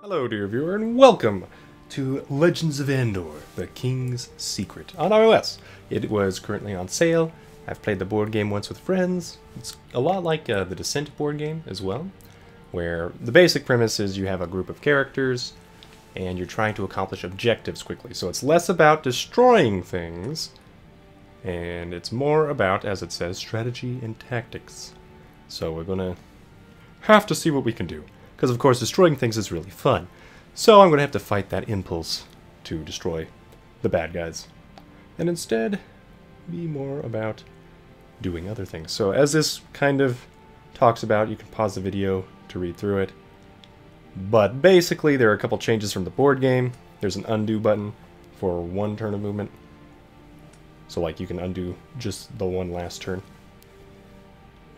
Hello dear viewer and welcome to Legends of Andor, the King's Secret on iOS. It was currently on sale. I've played the board game once with friends. It's a lot like the Descent board game as well, where the basic premise is you have a group of characters and you're trying to accomplish objectives quickly. So it's less about destroying things and it's more about, as it says, strategy and tactics. So we're gonna have to see what we can do. Because, of course, destroying things is really fun. So I'm going to have to fight that impulse to destroy the bad guys. And instead, be more about doing other things. So as this kind of talks about, you can pause the video to read through it. But basically, there are a couple changes from the board game. There's an undo button for one turn of movement. So, like, you can undo just the one last turn.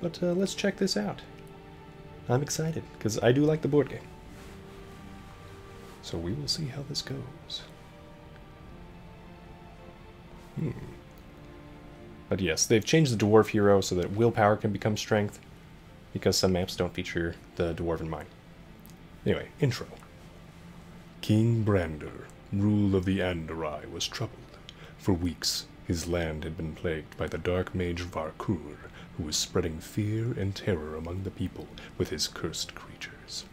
But let's check this out. I'm excited, because I do like the board game. So we will see how this goes. But yes, they've changed the dwarf hero so that willpower can become strength, because some maps don't feature the dwarven mine. Anyway, intro. King Brander, rule of the Andor, was troubled. For weeks, his land had been plagued by the dark mage Varkur, who was spreading fear and terror among the people with his cursed creatures.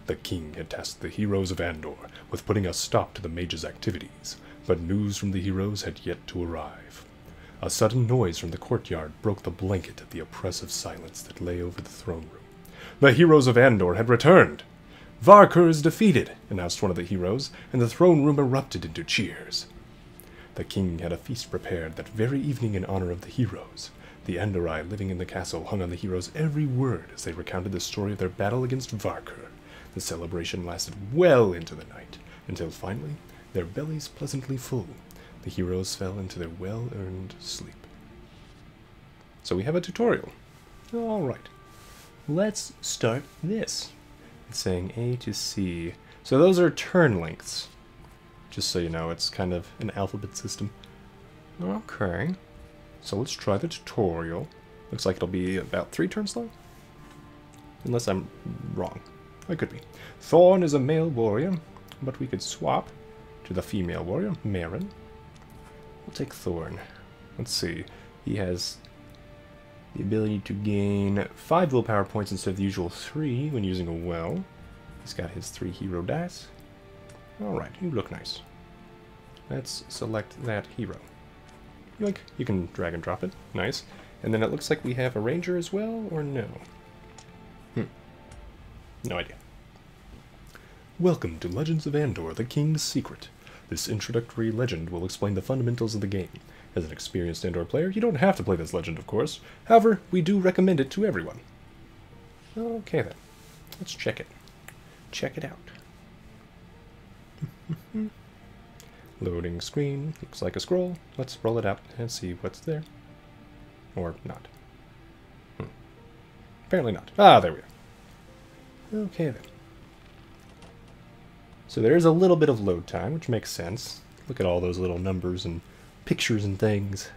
The king had tasked the heroes of Andor with putting a stop to the mage's activities, but news from the heroes had yet to arrive. A sudden noise from the courtyard broke the blanket of the oppressive silence that lay over the throne room. The heroes of Andor had returned! Varkur is defeated, announced one of the heroes, and the throne room erupted into cheers. The king had a feast prepared that very evening in honor of the heroes. The Andori living in the castle hung on the heroes' every word as they recounted the story of their battle against Varkur. The celebration lasted well into the night, until finally, their bellies pleasantly full, the heroes fell into their well-earned sleep. So we have a tutorial. Alright. Let's start this. It's saying A to C. So those are turn lengths. Just so you know, it's kind of an alphabet system. Okay. So let's try the tutorial. Looks like it'll be about 3 turns long. Unless I'm wrong. I could be. Thorn is a male warrior, but we could swap to the female warrior, Marin. We'll take Thorn. Let's see. He has the ability to gain 5 willpower points instead of the usual 3 when using a well. He's got his 3 hero dice. Alright, you look nice. Let's select that hero. Like, you can drag and drop it. Nice. And then it looks like we have a ranger as well, or no? No idea. Welcome to Legends of Andor, the King's Secret. This introductory legend will explain the fundamentals of the game. As an experienced Andor player, you don't have to play this legend, of course. However, we do recommend it to everyone. Okay then. Let's check it. Check it out. Loading screen. Looks like a scroll. Let's roll it out and see what's there. Or not. Apparently not. Ah, there we go. Okay then. So there's a little bit of load time, which makes sense. Look at all those little numbers and pictures and things.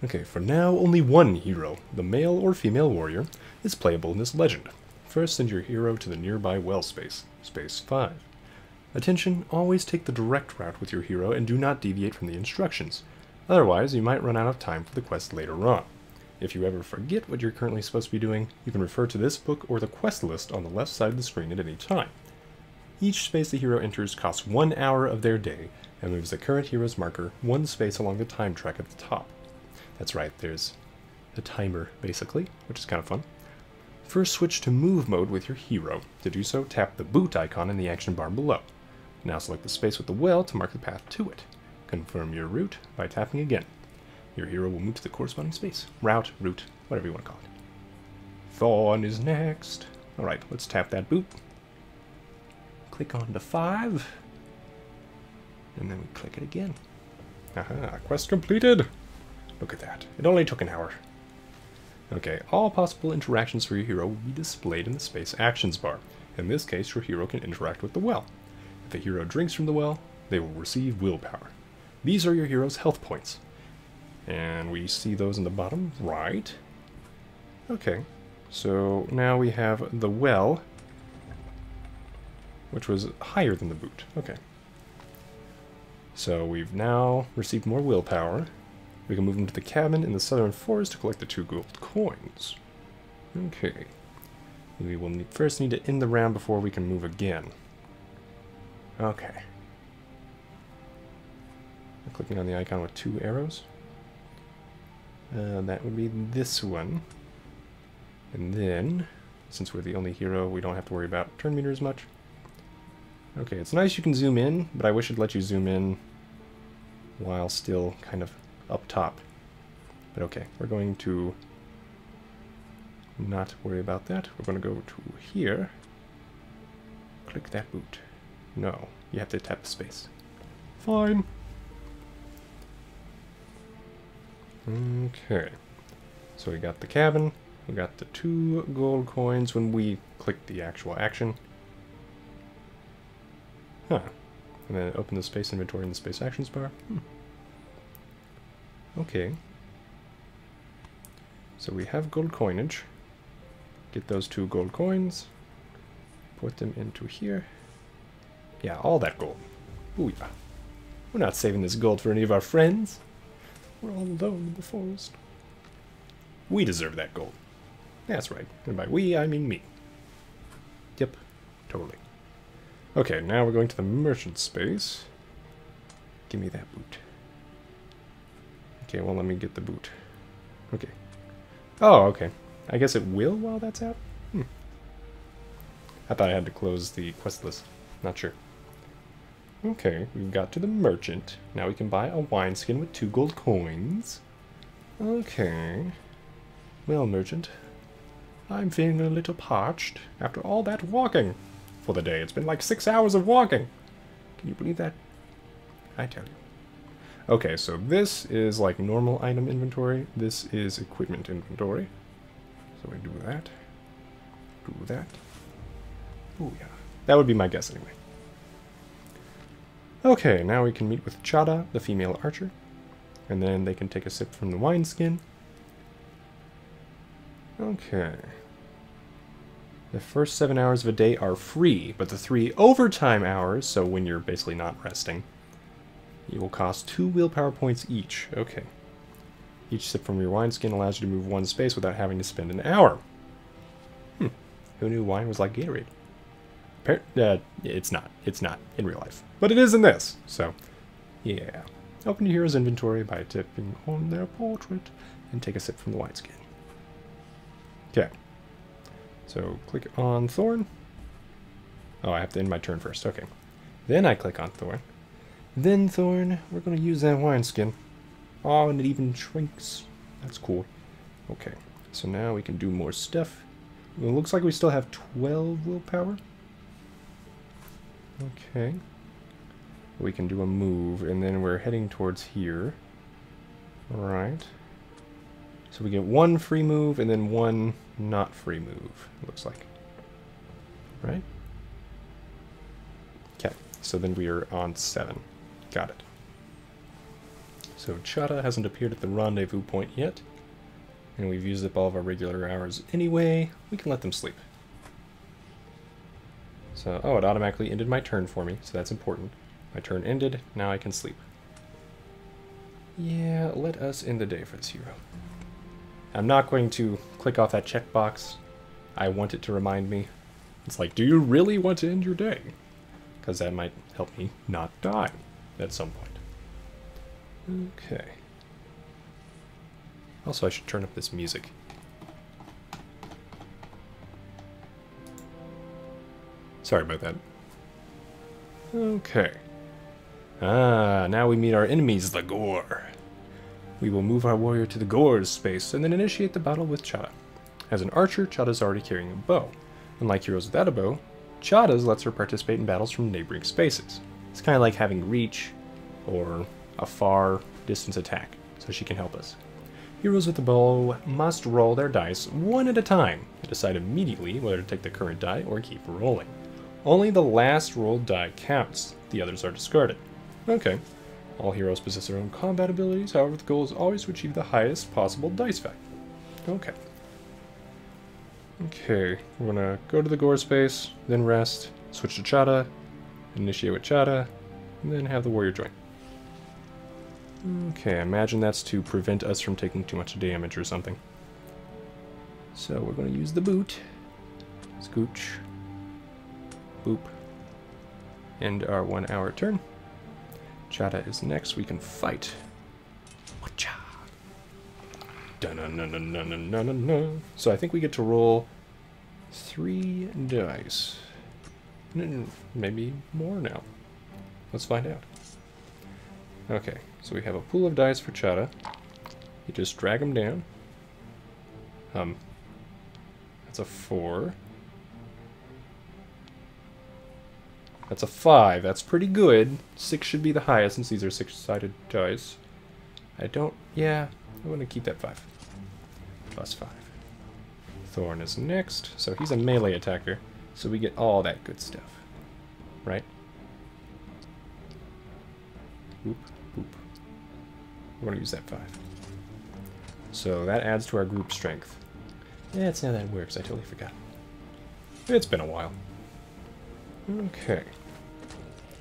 Okay, for now, only one hero, the male or female warrior, is playable in this legend. First, send your hero to the nearby well space, space 5. Attention, always take the direct route with your hero and do not deviate from the instructions. Otherwise, you might run out of time for the quest later on. If you ever forget what you're currently supposed to be doing, you can refer to this book or the quest list on the left side of the screen at any time. Each space the hero enters costs 1 hour of their day and moves the current hero's marker 1 space along the time track at the top. That's right, there's a timer, basically, which is kind of fun. First, switch to move mode with your hero. To do so, tap the boot icon in the action bar below. Now select the space with the well to mark the path to it. Confirm your route by tapping again. Your hero will move to the corresponding space. Route, whatever you want to call it. Thorn is next. Alright, let's tap that boot. Click on to 5. And then we click it again. Aha, quest completed! Look at that. It only took an hour. Okay, all possible interactions for your hero will be displayed in the space actions bar. In this case, your hero can interact with the well. If a hero drinks from the well, they will receive willpower. These are your hero's health points. And we see those in the bottom right. Okay, so now we have the well, which was higher than the boot. Okay. So we've now received more willpower. We can move into the cabin in the southern forest to collect the 2 gold coins. Okay. We will first need to end the round before we can move again. Okay. I'm clicking on the icon with 2 arrows. That would be this one. And then, since we're the only hero, we don't have to worry about turn meter as much. Okay, it's nice you can zoom in, but I wish it'd let you zoom in while still kind of up top. But okay, we're going to not worry about that. We're going to go to here. Click that boot. No, you have to tap the space. Fine. Okay. So we got the cabin. We got the 2 gold coins when we click the actual action. Huh. And then open the space inventory in the space actions bar. Okay. So we have gold coinage. Get those 2 gold coins. Put them into here. Yeah, all that gold. Ooh, yeah. We're not saving this gold for any of our friends. We're all alone in the forest. We deserve that gold. That's right. And by we, I mean me. Yep. Totally. Okay, now we're going to the merchant space. Give me that boot. Okay, well, let me get the boot. Okay. Oh, okay. I guess it will while that's out? I thought I had to close the quest list. Not sure. Okay, we've got to the merchant. Now we can buy a wineskin with 2 gold coins. Okay. Well, merchant, I'm feeling a little parched after all that walking for the day. It's been like 6 hours of walking. Can you believe that? I tell you. Okay, so this is like normal item inventory. This is equipment inventory. So we do that. Do that. Oh yeah. That would be my guess anyway. Okay, now we can meet with Chada, the female archer. And then they can take a sip from the wineskin. Okay. The first 7 hours of a day are free, but the 3 overtime hours, so when you're basically not resting, it will cost 2 willpower points each. Okay. Each sip from your wineskin allows you to move 1 space without having to spend an hour. Who knew wine was like Gatorade? It's not. It's not in real life. But it is in this, so yeah. Open your hero's inventory by tipping on their portrait and take a sip from the wineskin. Okay. So click on Thorn. Oh, I have to end my turn first. Okay. Then I click on Thorn. Then Thorn, we're going to use that wineskin. Oh, and it even shrinks. That's cool. Okay. So now we can do more stuff. It looks like we still have 12 willpower. Okay. We can do a move, and then we're heading towards here. Alright. So we get 1 free move, and then 1 not free move, it looks like. Right? Okay, so then we are on 7. Got it. So Chada hasn't appeared at the rendezvous point yet. And we've used up all of our regular hours anyway. We can let them sleep. So, oh, it automatically ended my turn for me, so that's important. My turn ended, now I can sleep. Yeah, let us end the day for this hero. I'm not going to click off that checkbox. I want it to remind me. It's like, do you really want to end your day? Because that might help me not die at some point. Okay. Also, I should turn up this music. Sorry about that. Okay. Now we meet our enemies, the Gore. We will move our warrior to the Gore's space and then initiate the battle with Chada. As an archer, Chada's already carrying a bow. Unlike heroes without a bow, Chada's lets her participate in battles from neighboring spaces. It's kind of like having reach or a far distance attack, so she can help us. Heroes with a bow must roll their dice 1 at a time and decide immediately whether to take the current die or keep rolling. Only the last rolled die counts. The others are discarded. Okay. All heroes possess their own combat abilities, however the goal is always to achieve the highest possible dice value. Okay. Okay, we're gonna go to the gore space, then rest, switch to Chata, initiate with Chata, and then have the warrior join. Okay, I imagine that's to prevent us from taking too much damage or something. So we're gonna use the boot. Scooch. Boop. End our 1 hour turn. Chata is next, we can fight. Wacha. Dun-dun-dun-dun-dun-dun-dun-dun. So I think we get to roll 3 dice. Maybe more now. Let's find out. Okay, so we have a pool of dice for Chata. You just drag them down. That's a 4. That's a 5. That's pretty good. 6 should be the highest since these are 6-sided dice. Yeah, I want to keep that 5. Plus 5. Thorn is next. So he's a melee attacker. So we get all that good stuff. Right? Boop, boop. We're going to use that 5. So that adds to our group strength. Yeah, that's how that works. I totally forgot. It's been a while. Okay.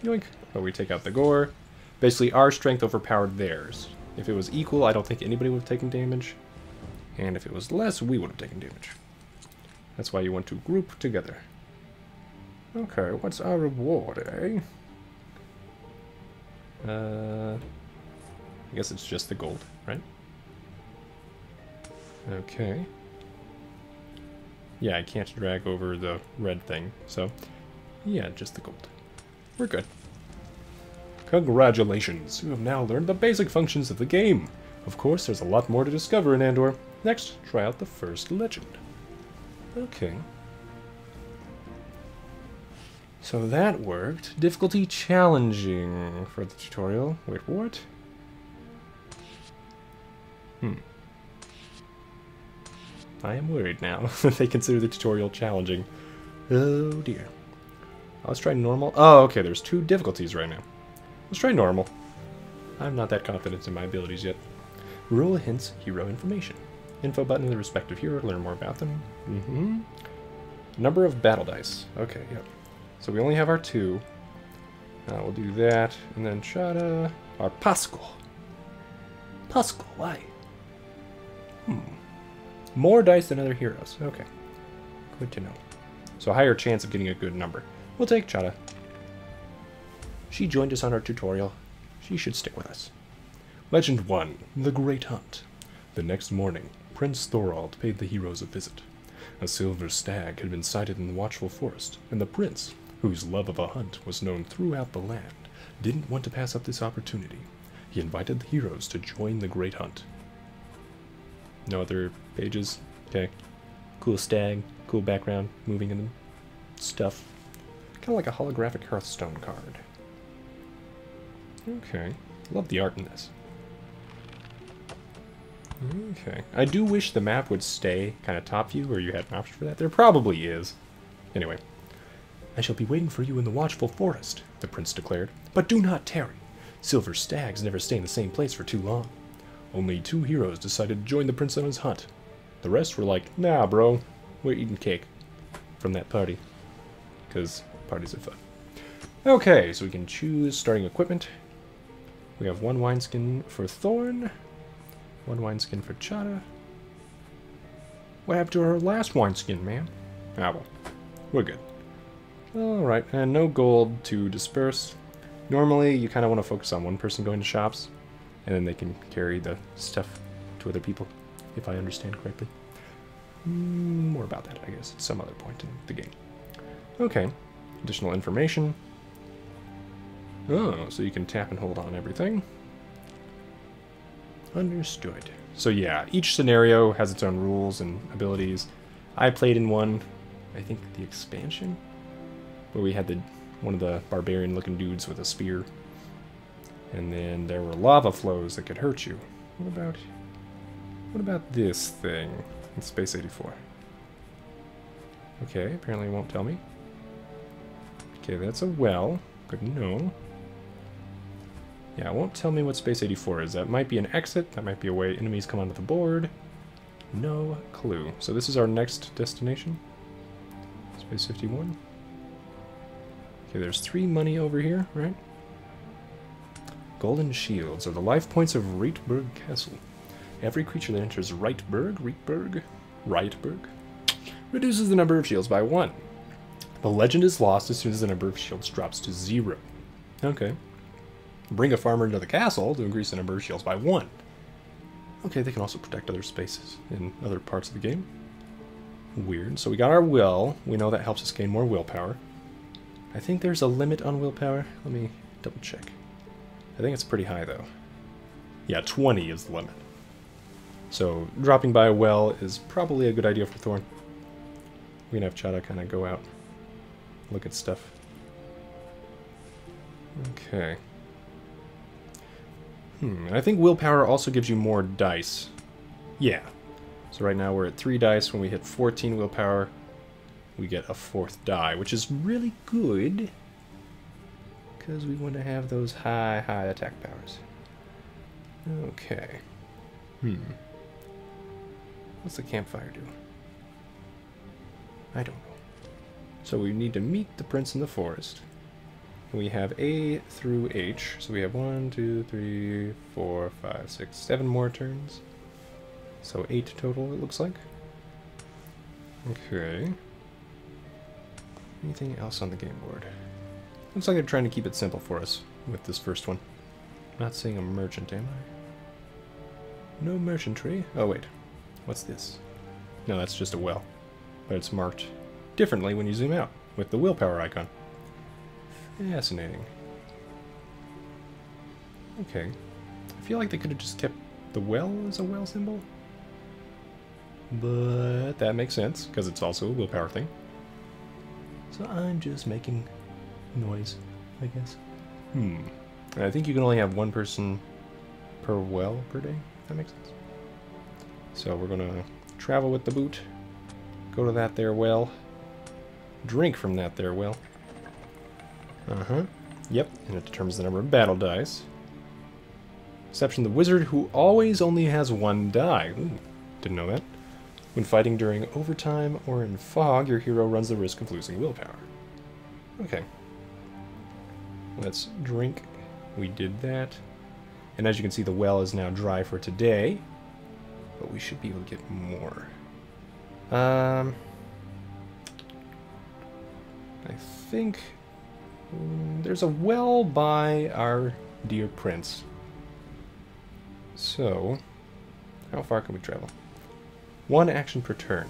Yoink. But we take out the gore. Basically, our strength overpowered theirs. If it was equal, I don't think anybody would have taken damage. And if it was less, we would have taken damage. That's why you want to group together. Okay, what's our reward, eh? I guess it's just the gold, right? Okay. Yeah, I can't drag over the red thing, so yeah, just the gold. We're good. Congratulations! You have now learned the basic functions of the game. Of course, there's a lot more to discover in Andor. Next, try out the first legend. Okay. So that worked. Difficulty challenging for the tutorial. Wait, what? I am worried now that they consider the tutorial challenging. Oh dear. Let's try normal. Oh, okay, there's 2 difficulties right now. Let's try normal. I'm not that confident in my abilities yet. Rule hints, hero information. Info button in the respective hero to learn more about them. Number of battle dice. Okay, yep. So we only have our 2. We'll do that, and then Chata. Our Pascal. Pascal, why? More dice than other heroes. Okay. Good to know. So a higher chance of getting a good number. We'll take Chata. She joined us on our tutorial. She should stick with us. Legend 1. The Great Hunt. The next morning, Prince Thorald paid the heroes a visit. A silver stag had been sighted in the watchful forest, and the prince, whose love of a hunt was known throughout the land, didn't want to pass up this opportunity. He invited the heroes to join the Great Hunt. No other pages? Okay. Cool stag, cool background, moving in stuff. Kind of like a holographic Hearthstone card. Okay. Love the art in this. Okay. I do wish the map would stay kind of top view, or you had an option for that. There probably is. Anyway. I shall be waiting for you in the watchful forest, the prince declared. But do not tarry. Silver stags never stay in the same place for too long. Only 2 heroes decided to join the prince on his hunt. The rest were like, nah, bro. We're eating cake from that party. Because parties are fun. Okay, so we can choose starting equipment. We have 1 wineskin for Thorn. 1 wineskin for Chata. What happened to our last wineskin, man? Ah, well. We're good. Alright, and no gold to disperse. Normally, you kind of want to focus on one person going to shops, and then they can carry the stuff to other people, if I understand correctly. More about that, I guess, at some other point in the game. Okay, additional information. Oh, so you can tap and hold on everything. Understood. So yeah, each scenario has its own rules and abilities. I played in one, I think the expansion, where we had one of the barbarian-looking dudes with a spear. And then there were lava flows that could hurt you. What about this thing in Space 84? Okay, apparently it won't tell me. Okay, that's a well. Good to know. Yeah, it won't tell me what Space 84 is. That might be an exit. That might be a way enemies come onto the board. No clue. So this is our next destination. Space 51. Okay, there's 3 money over here, right? Golden shields are the life points of Reitberg Castle. Every creature that enters Reitberg reduces the number of shields by 1. The legend is lost as soon as the number of shields drops to 0. Okay. Bring a farmer into the castle to increase the number of shields by 1. Okay, they can also protect other spaces in other parts of the game. Weird. So we got our will. We know that helps us gain more willpower. I think there's a limit on willpower. Let me double check. I think it's pretty high, though. Yeah, 20 is the limit. So dropping by a well is probably a good idea for Thorn. We can have Chada kind of go out, look at stuff. Okay. I think willpower also gives you more dice. Yeah. So right now we're at 3 dice. When we hit 14 willpower, we get a 4th die, which is really good, because we want to have those high attack powers. Okay. What's the campfire do? I don't know. So we need to meet the prince in the forest. We have A through H, so we have 1, 2, 3, 4, 5, 6, 7 more turns. So 8 total, it looks like. Okay. Anything else on the game board? Looks like they're trying to keep it simple for us with this first one. Not seeing a merchant, am I? No merchantry. Oh, wait. What's this? No, that's just a well. But it's marked differently when you zoom out, with the willpower icon. Fascinating. Okay. I feel like they could have just kept the well as a well symbol. But that makes sense, because it's also a willpower thing. So I'm just making noise, I guess. I think you can only have 1 person per well per day. That makes sense. So we're gonna travel with the boot, go to that there well, drink from that there well. Yep, and it determines the number of battle dice. Exception the wizard, who always only has 1 die. Ooh, didn't know that. When fighting during overtime or in fog, your hero runs the risk of losing willpower. Okay. Let's drink. We did that. And as you can see, the well is now dry for today. But we should be able to get more. I think there's a well by our dear prince. So, how far can we travel? 1 action per turn.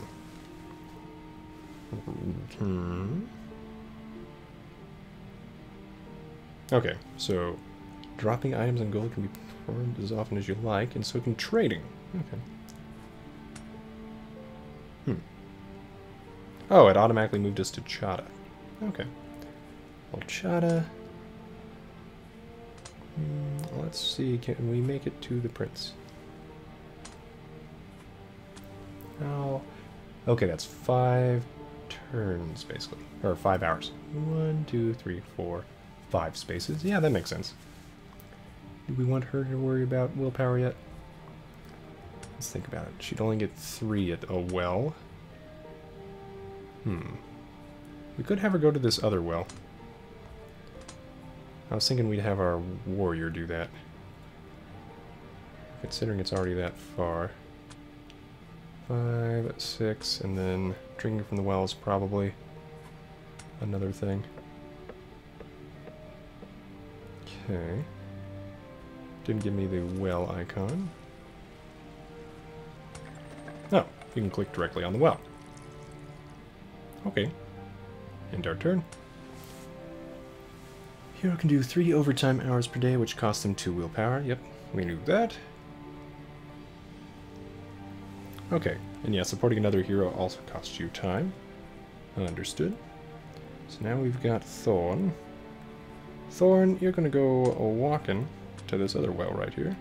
Okay, so dropping items and gold can be performed as often as you like, and so can trading. Okay. Oh, it automatically moved us to Chada. Okay. Well, Chada... let's see, can we make it to the prince? Oh, okay, that's 5 turns, basically. Or 5 hours. 1, 2, 3, 4, 5 spaces. Yeah, that makes sense. Do we want her to worry about willpower yet? Let's think about it. She'd only get 3 at a well. We could have her go to this other well. I was thinking we'd have our warrior do that. Considering it's already that far. 5, 6, and then drinking from the well is probably another thing. Okay. Didn't give me the well icon. Oh, you can click directly on the well. Okay. End our turn. Hero can do 3 overtime hours per day, which costs them 2 willpower. Yep, we knew that. Okay, and yeah, supporting another hero also costs you time. Understood. So now we've got Thorn. Thorn, you're gonna go walking to this other well right here.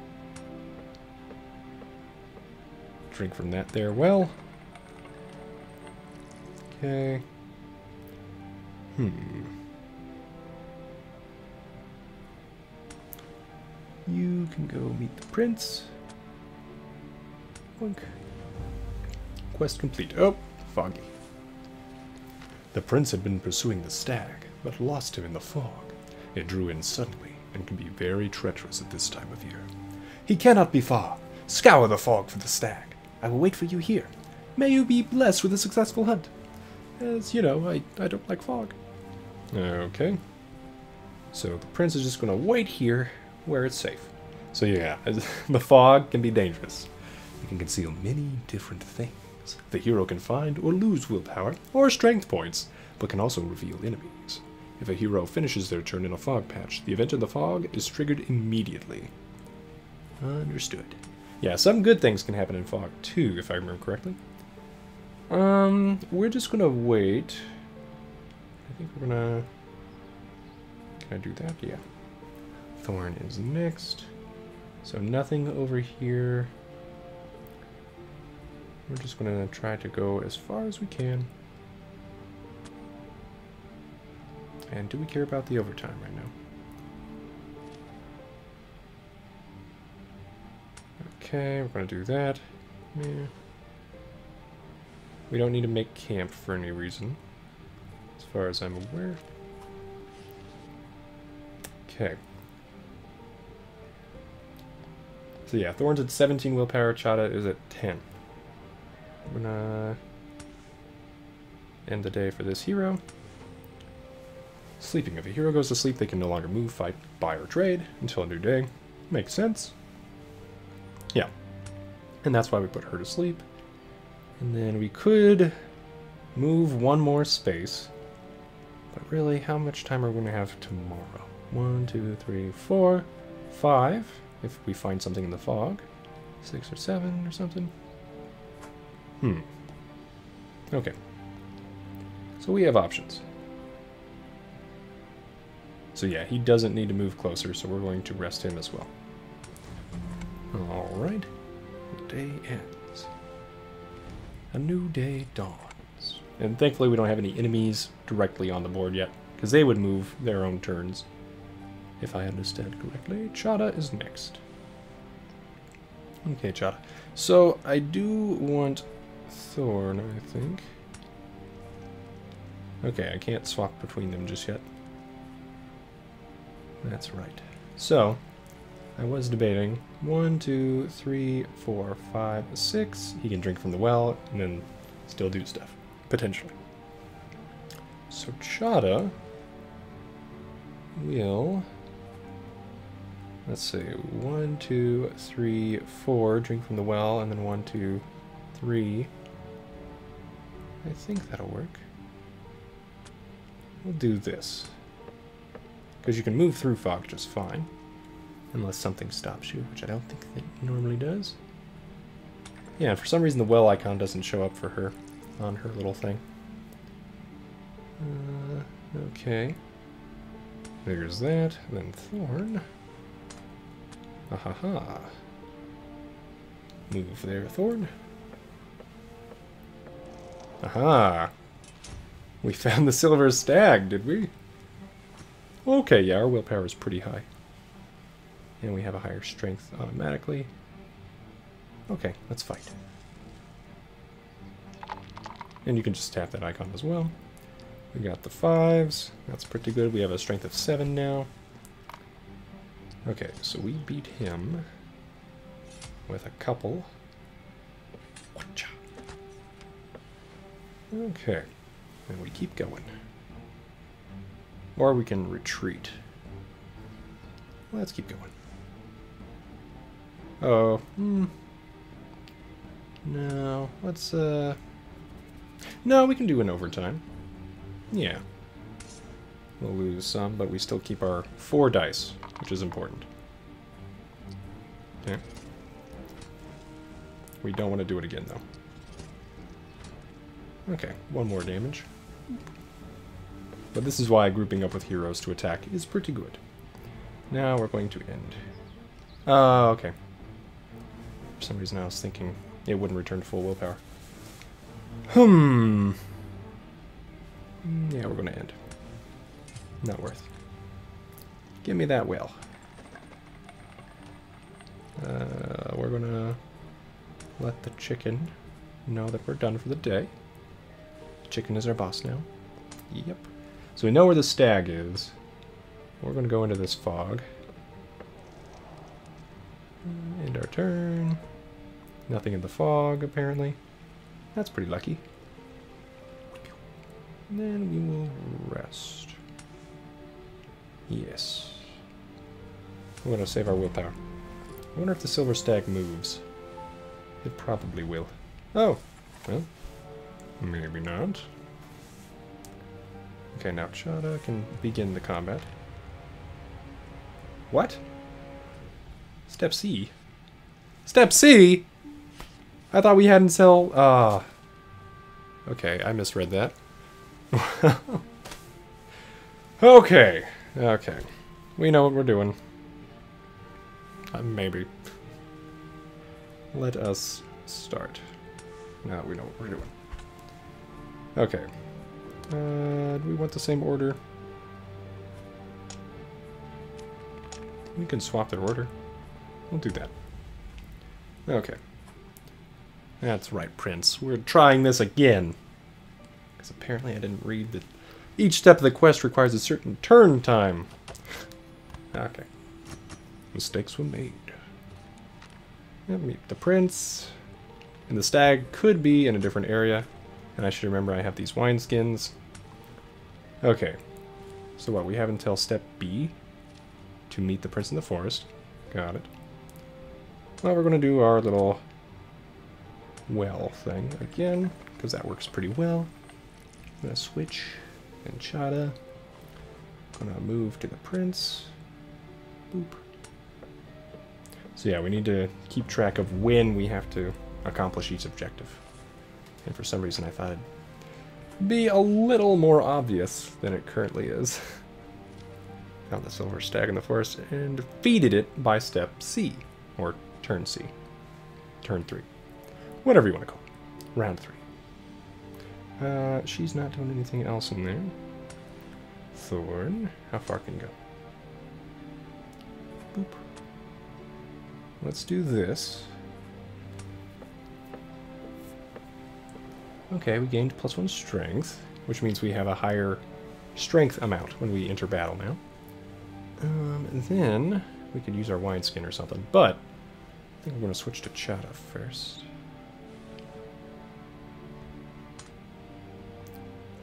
Drink from that there well. Okay. You can go meet the prince. Boink. Quest complete. Oh, foggy. The prince had been pursuing the stag, but lost him in the fog. It drew in suddenly, and can be very treacherous at this time of year. He cannot be far. Scour the fog for the stag. I will wait for you here. May you be blessed with a successful hunt. As you know, I don't like fog. Okay. So the prince is just going to wait here where it's safe. So yeah, the fog can be dangerous. It can conceal many different things. The hero can find or lose willpower or strength points, but can also reveal enemies. If a hero finishes their turn in a fog patch, the event of the fog is triggered immediately. Understood. Yeah, some good things can happen in fog too, if I remember correctly. We're just gonna wait. I think we're gonna... Can I do that? Yeah. Thorn is next. So nothing over here. We're just gonna try to go as far as we can. And do we care about the overtime right now? Okay, we're gonna do that. Yeah. We don't need to make camp for any reason, as far as I'm aware. Okay. So yeah, Thorn's at 17 willpower, Chada is at 10. I'm gonna end the day for this hero. Sleeping. If a hero goes to sleep, they can no longer move, fight, buy, or trade until a new day. Makes sense. Yeah. And that's why we put her to sleep. And then we could move one more space. But really, how much time are we going to have tomorrow? 1, 2, 3, 4, 5. If we find something in the fog. 6 or 7 or something. Okay. So we have options. So yeah, he doesn't need to move closer, so we're going to rest him as well. Alright. The day ends. A new day dawns. And thankfully we don't have any enemies directly on the board yet, because they would move their own turns. If I understand correctly, Chada is next. Okay, Chada. So I do want Thorn, I think. Okay, I can't swap between them just yet. That's right. So, I was debating 1, 2, 3, 4, 5, 6. He can drink from the well and then still do stuff. Potentially. So Chada will... Let's see. 1, 2, 3, 4. Drink from the well, and then 1, 2, 3. I think that'll work. We'll do this. Because you can move through fog just fine. Unless something stops you, which I don't think it normally does. Yeah, for some reason the well icon doesn't show up for her on her little thing. Okay. There's that. Then Thorn. Ahaha. Move there, Thorn. Aha. We found the Silver Stag, did we? Okay, yeah, our willpower is pretty high. And we have a higher strength automatically. Okay, let's fight. And you can just tap that icon as well. We got the 5s. That's pretty good. We have a strength of 7 now. Okay, so we beat him with a couple. Okay, and we keep going. Or we can retreat. Let's keep going. Oh, no, let's, no, we can do an overtime. Yeah. We'll lose some, but we still keep our 4 dice, which is important. Okay. We don't want to do it again, though. Okay, 1 more damage. But this is why grouping up with heroes to attack is pretty good. Now we're going to end. Okay. For some reason I was thinking it wouldn't return to full willpower. Yeah, we're going to end. Not worth. Give me that whale. We're going to let the chicken know that we're done for the day. Chicken is our boss now. Yep. So we know where the stag is. We're going to go into this fog. End our turn. Nothing in the fog, apparently. That's pretty lucky. And then we will rest. Yes. We're going to save our willpower. I wonder if the Silver Stag moves. It probably will. Oh, well, maybe not. Okay, now Chada can begin the combat. What? Step C? Step C? I thought we hadn't sell... Okay, I misread that. Okay. Okay. We know what we're doing. Maybe. Let us start. Now we know what we're doing. Okay. Do we want the same order? We can swap their order. We'll do that. Okay. That's right, Prince. We're trying this again. Because apparently I didn't read that each step of the quest requires a certain turn time. Okay. Mistakes were made. Yep, meet the Prince. And the stag could be in a different area. And I should remember I have these wineskins. Okay. So what, we have until step B to meet the Prince in the forest. Got it. Well, we're going to do our little well thing again, because that works pretty well. I'm going to switch and Chada. Going to move to the Prince. Boop. So yeah, we need to keep track of when we have to accomplish each objective. And for some reason I thought it'd be a little more obvious than it currently is. Found the Silver Stag in the forest and defeated it by step C. Or turn C. Turn 3. Whatever you want to call it. Round 3. She's not doing anything else in there. Thorn. How far can you go? Boop. Let's do this. Okay, we gained +1 strength, which means we have a higher strength amount when we enter battle now. And then we could use our wineskin or something, but I think we're going to switch to Chada first.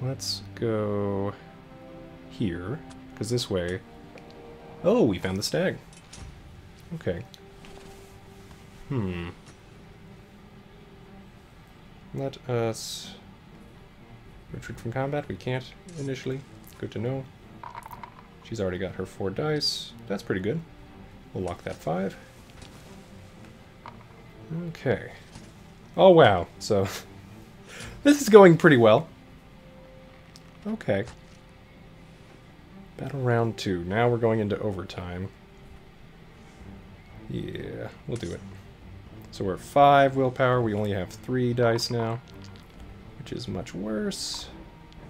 Let's go here, because this way... Oh, we found the stag. Okay. Let us retreat from combat. We can't initially. Good to know. She's already got her 4 dice. That's pretty good. We'll lock that 5. Okay. Oh, wow. So, this is going pretty well. Okay. Battle round 2. Now we're going into overtime. Yeah, we'll do it. So we're at 5 willpower. We only have 3 dice now, which is much worse.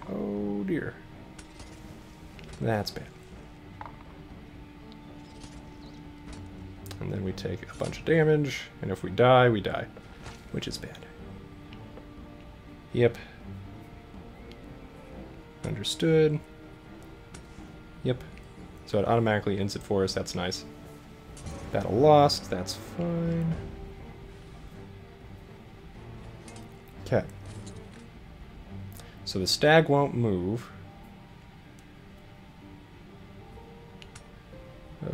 Oh dear. That's bad. And then we take a bunch of damage, and if we die, we die, which is bad. Yep. Understood. Yep. So it automatically ends it for us. That's nice. Battle lost. That's fine. Okay. So the stag won't move.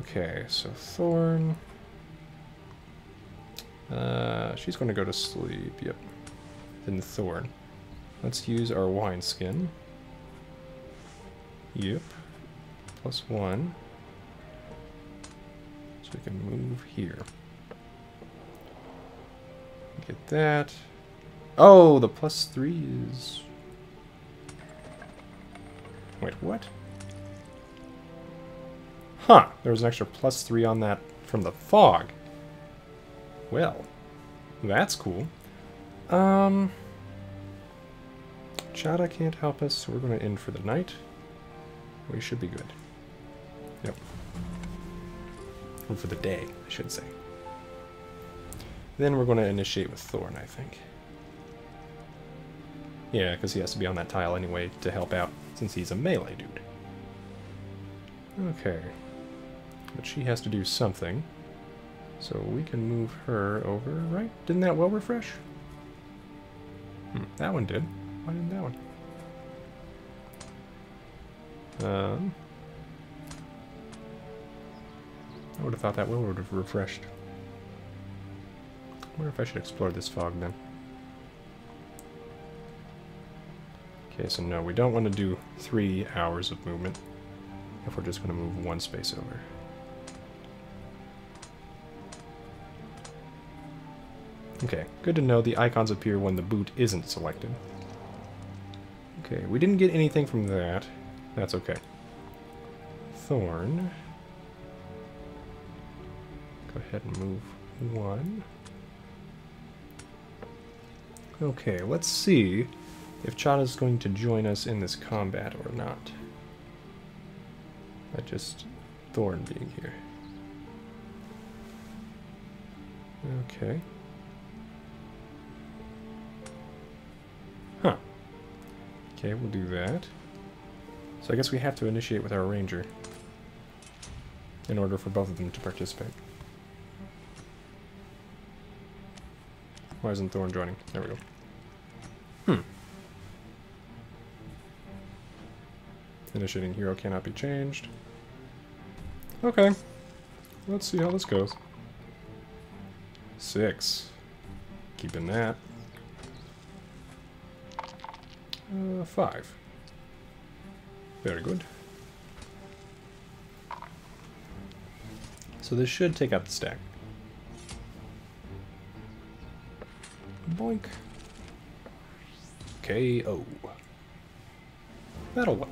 Okay, so Thorn. She's going to go to sleep. Yep. Then Thorn. Let's use our wineskin. Yep. +1. So we can move here. Get that. Oh, the +3 is... Wait, what? Huh, there was an extra +3 on that from the fog. Well, that's cool. Chada can't help us, so we're going to end for the night. We should be good. Yep. Or for the day, I should say. Then we're going to initiate with Thorn, I think. Yeah, because he has to be on that tile anyway to help out, since he's a melee dude. Okay. But she has to do something. So we can move her over, right? Didn't that well refresh? That one did. Why didn't that one? I would have thought that well would have refreshed. I wonder if I should explore this fog then. Okay, so no, we don't want to do 3 hours of movement if we're just going to move one space over. Okay, good to know the icons appear when the boot isn't selected. Okay, we didn't get anything from that. That's okay. Thorn. Go ahead and move 1. Okay, let's see if Chada's going to join us in this combat or not. By just Thorn being here. Okay. Huh. Okay, we'll do that. So I guess we have to initiate with our ranger in order for both of them to participate. Why isn't Thorn joining? There we go. Initiating hero cannot be changed. Okay. Let's see how this goes. 6. Keeping that. 5. Very good. So this should take out the stack. Boink. KO. Battle 1.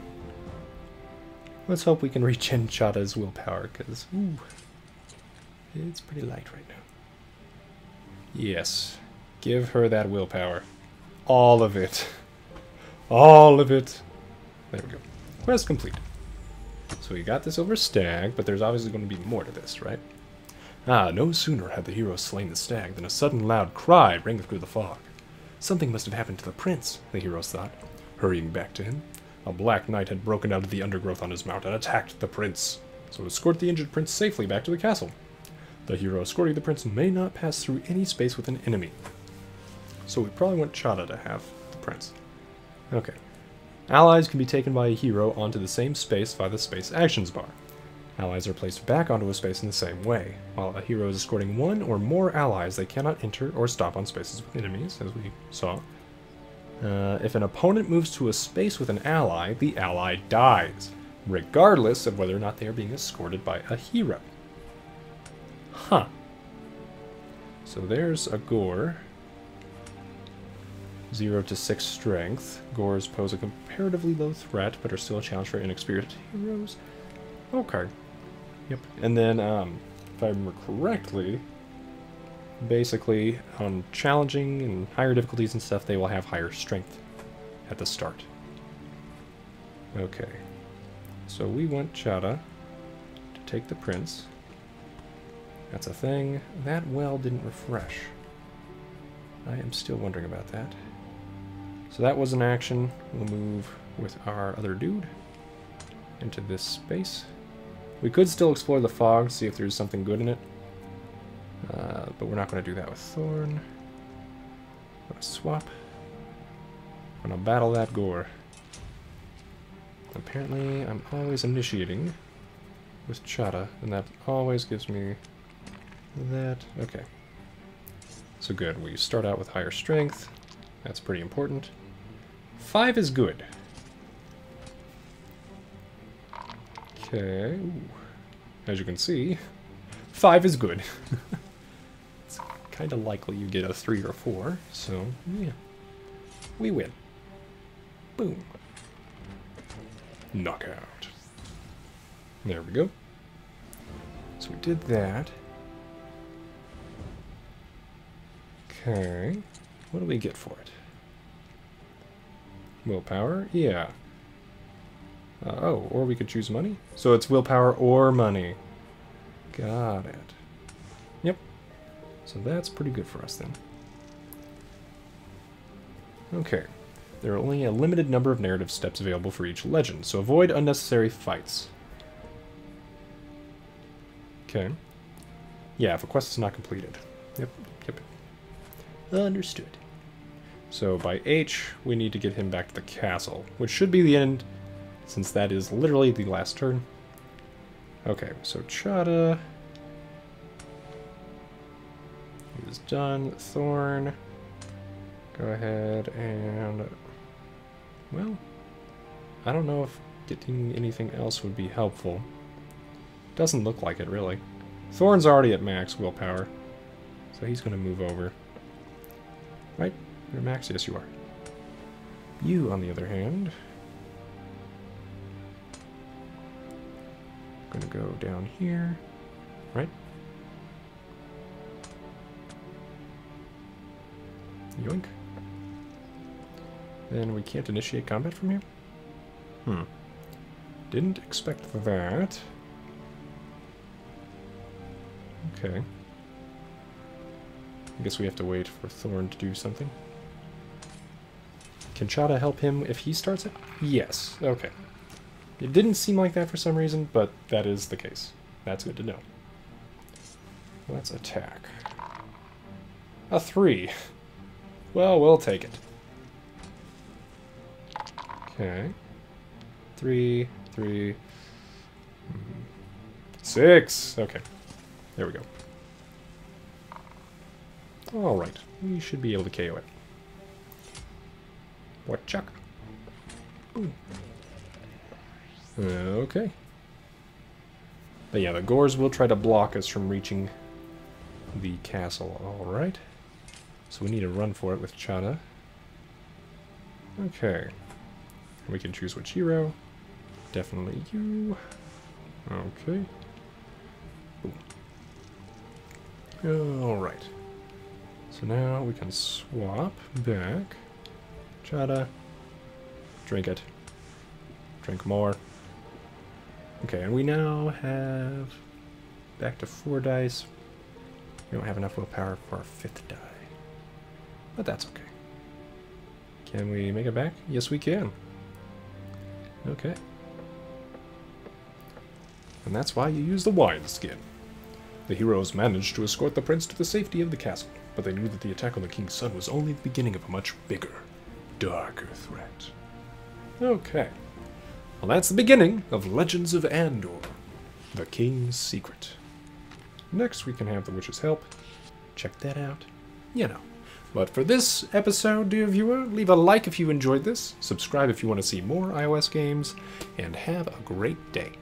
Let's hope we can regen Chada's willpower, because, it's pretty light right now. Yes. Give her that willpower. All of it. All of it. There we go. Quest complete. So we got this over stag, but there's obviously going to be more to this, right? No sooner had the hero slain the stag than a sudden loud cry rang through the fog. Something must have happened to the prince, the heroes thought. Hurrying back to him, a black knight had broken out of the undergrowth on his mount and attacked the prince, so to escort the injured prince safely back to the castle. The hero escorting the prince may not pass through any space with an enemy. So we probably want Chada to have the prince. Okay. Allies can be taken by a hero onto the same space via the space actions bar. Allies are placed back onto a space in the same way. While a hero is escorting one or more allies, they cannot enter or stop on spaces with enemies, as we saw. If an opponent moves to a space with an ally, the ally dies, regardless of whether or not they are being escorted by a hero. Huh. So there's a Gore. 0 to 6 strength. Gores pose a comparatively low threat, but are still a challenge for inexperienced heroes. Okay. Yep. And then, if I remember correctly, basically, on challenging and higher difficulties and stuff, they will have higher strength at the start. Okay. So we want Chada to take the prince. That's a thing. That well didn't refresh. I am still wondering about that. So that was an action. We'll move with our other dude into this space. We could still explore the fog, see if there's something good in it. But we're not going to do that with Thorn. I'm going to swap. I'm going to battle that Gore. Apparently, I'm always initiating with Chada, and that always gives me that. Okay. So good. We start out with higher strength. That's pretty important. 5 is good. Okay. Ooh. As you can see, 5 is good. It's kind of likely you get a 3 or 4, so yeah. We win. Boom. Knockout. There we go. So we did that. Okay. What do we get for it? Willpower? Yeah. Oh, or we could choose money. So it's willpower or money. Got it. Yep. So that's pretty good for us then. Okay. There are only a limited number of narrative steps available for each legend, so avoid unnecessary fights. Okay. Yeah, if a quest is not completed. Yep. Understood. So by H, we need to get him back to the castle, which should be the end, since that is literally the last turn. Okay, so Chada is done. Thorn, go ahead and, well, I don't know if getting anything else would be helpful. Doesn't look like it, really. Thorn's already at max willpower, so he's going to move over. Right? You're max? Yes, you are. You, on the other hand, going to go down here, right? Yoink. Then we can't initiate combat from here? Didn't expect that. Okay. I guess we have to wait for Thorn to do something. Can Chada help him if he starts it? Yes. Okay. It didn't seem like that for some reason, but that is the case. That's good to know. Let's attack. A 3. Well, we'll take it. Okay. 3, 3, 6. Okay. There we go. Alright. We should be able to KO it. What chuck? Ooh. Okay. But yeah, the Gores will try to block us from reaching the castle. Alright. So we need to run for it with Chada. Okay. We can choose which hero. Definitely you. Okay. Alright. So now we can swap back. Chada. Drink it. Drink more. Okay, and we now have back to 4 dice. We don't have enough willpower for our 5th die. But that's okay. Can we make it back? Yes, we can. Okay. And that's why you use the wine skin. The heroes managed to escort the prince to the safety of the castle, but they knew that the attack on the king's son was only the beginning of a much bigger, darker threat. Okay. Well, that's the beginning of Legends of Andor, the King's Secret. Next, we can have the Witch's Help. Check that out. You know. But for this episode, dear viewer, leave a like if you enjoyed this, subscribe if you want to see more iOS games, and have a great day.